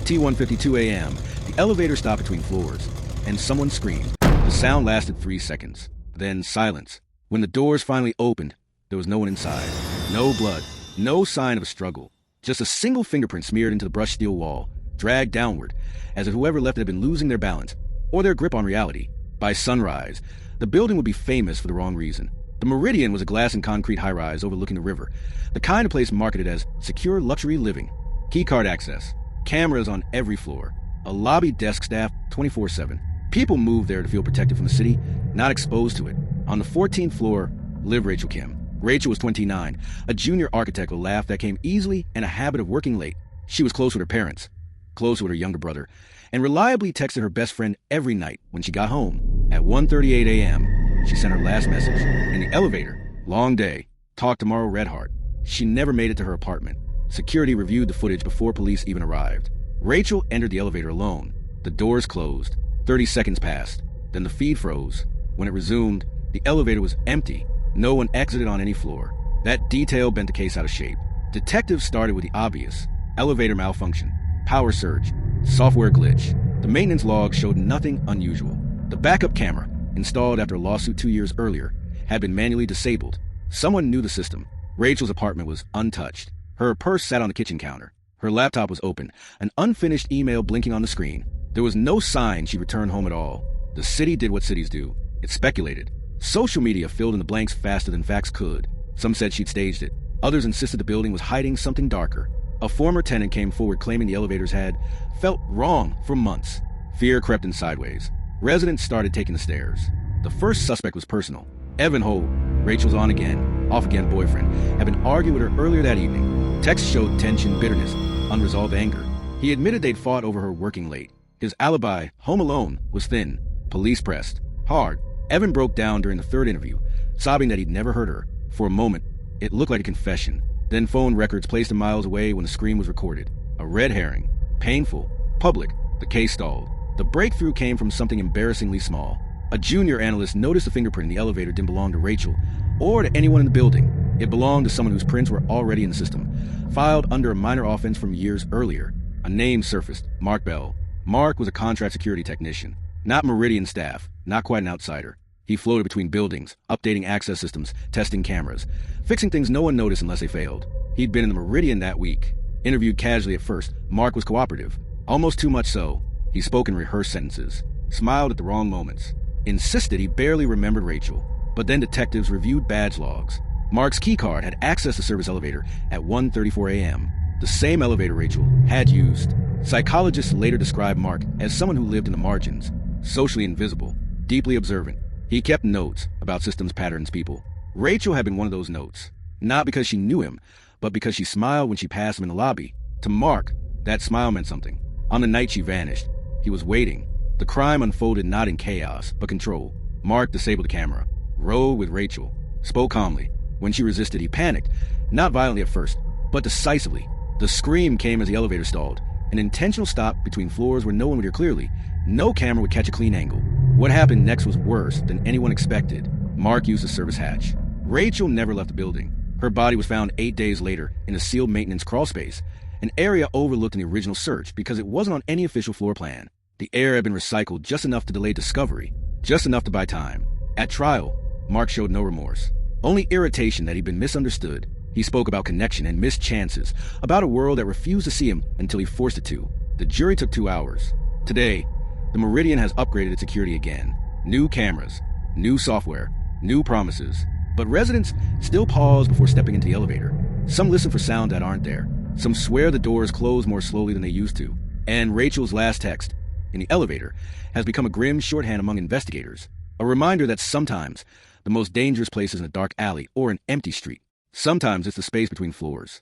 T1:52 a.m. The elevator stopped between floors, and someone screamed. The sound lasted 3 seconds. Then silence. When the doors finally opened, there was no one inside. No blood. No sign of a struggle. Just a single fingerprint smeared into the brushed steel wall, dragged downward, as if whoever left it had been losing their balance, or their grip on reality. By sunrise, the building would be famous for the wrong reason. The Meridian was a glass and concrete high-rise overlooking the river, the kind of place marketed as secure luxury living. Keycard access, cameras on every floor, a lobby desk staffed 24/7. People moved there to feel protected from the city, not exposed to it. On the 14th floor lived Rachel Kim. Rachel was 29, a junior architect with a laugh that came easily and a habit of working late. She was close with her parents, close with her younger brother, and reliably texted her best friend every night when she got home. At 1:38 a.m., she sent her last message. In the elevator, long day, talk tomorrow, Redheart. She never made it to her apartment. Security reviewed the footage before police even arrived. Rachel entered the elevator alone. The doors closed. 30 seconds passed. Then the feed froze. When it resumed, the elevator was empty. No one exited on any floor. That detail bent the case out of shape. Detectives started with the obvious. Elevator malfunction, power surge, software glitch. The maintenance log showed nothing unusual. The backup camera, installed after a lawsuit 2 years earlier, had been manually disabled. Someone knew the system. Rachel's apartment was untouched. Her purse sat on the kitchen counter. Her laptop was open, an unfinished email blinking on the screen. There was no sign she returned home at all. The city did what cities do. It speculated. Social media filled in the blanks faster than facts could. Some said she'd staged it. Others insisted the building was hiding something darker. A former tenant came forward claiming the elevators had felt wrong for months. Fear crept in sideways. Residents started taking the stairs. The first suspect was personal. Evan Holt, Rachel's on-again, off-again boyfriend, had been arguing with her earlier that evening. Texts showed tension, bitterness, unresolved anger. He admitted they'd fought over her working late. His alibi, home alone, was thin. Police pressed. Hard. Evan broke down during the third interview, sobbing that he'd never heard her. For a moment, it looked like a confession. Then phone records placed him miles away when the scream was recorded. A red herring. Painful. Public. The case stalled. The breakthrough came from something embarrassingly small. A junior analyst noticed the fingerprint in the elevator didn't belong to Rachel or to anyone in the building. It belonged to someone whose prints were already in the system, filed under a minor offense from years earlier. A name surfaced. Mark Bell. Mark was a contract security technician. Not Meridian staff. Not quite an outsider. He floated between buildings, updating access systems, testing cameras, fixing things no one noticed unless they failed. He'd been in the Meridian that week. Interviewed casually at first, Mark was cooperative. Almost too much so. He spoke in rehearsed sentences, smiled at the wrong moments, insisted he barely remembered Rachel. But then detectives reviewed badge logs. Mark's keycard had accessed the service elevator at 1:34 a.m., the same elevator Rachel had used. Psychologists later described Mark as someone who lived in the margins, socially invisible, deeply observant. He kept notes about systems, patterns, people. Rachel had been one of those notes, not because she knew him, but because she smiled when she passed him in the lobby. To Mark, that smile meant something. On the night she vanished, he was waiting. The crime unfolded not in chaos, but control. Mark disabled the camera, rode with Rachel, spoke calmly. When she resisted, he panicked, not violently at first, but decisively. The scream came as the elevator stalled, an intentional stop between floors where no one would hear clearly. No camera would catch a clean angle. What happened next was worse than anyone expected. Mark used the service hatch. Rachel never left the building. Her body was found 8 days later in a sealed maintenance crawlspace, an area overlooked in the original search because it wasn't on any official floor plan. The air had been recycled just enough to delay discovery, just enough to buy time. At trial, Mark showed no remorse, only irritation that he'd been misunderstood. He spoke about connection and missed chances, about a world that refused to see him until he forced it to. The jury took 2 hours. Today, the Meridian has upgraded its security again. New cameras, new software, new promises. But residents still pause before stepping into the elevator. Some listen for sounds that aren't there. Some swear the doors close more slowly than they used to. And Rachel's last text, in the elevator, has become a grim shorthand among investigators. A reminder that sometimes the most dangerous place is in a dark alley or an empty street. Sometimes it's the space between floors.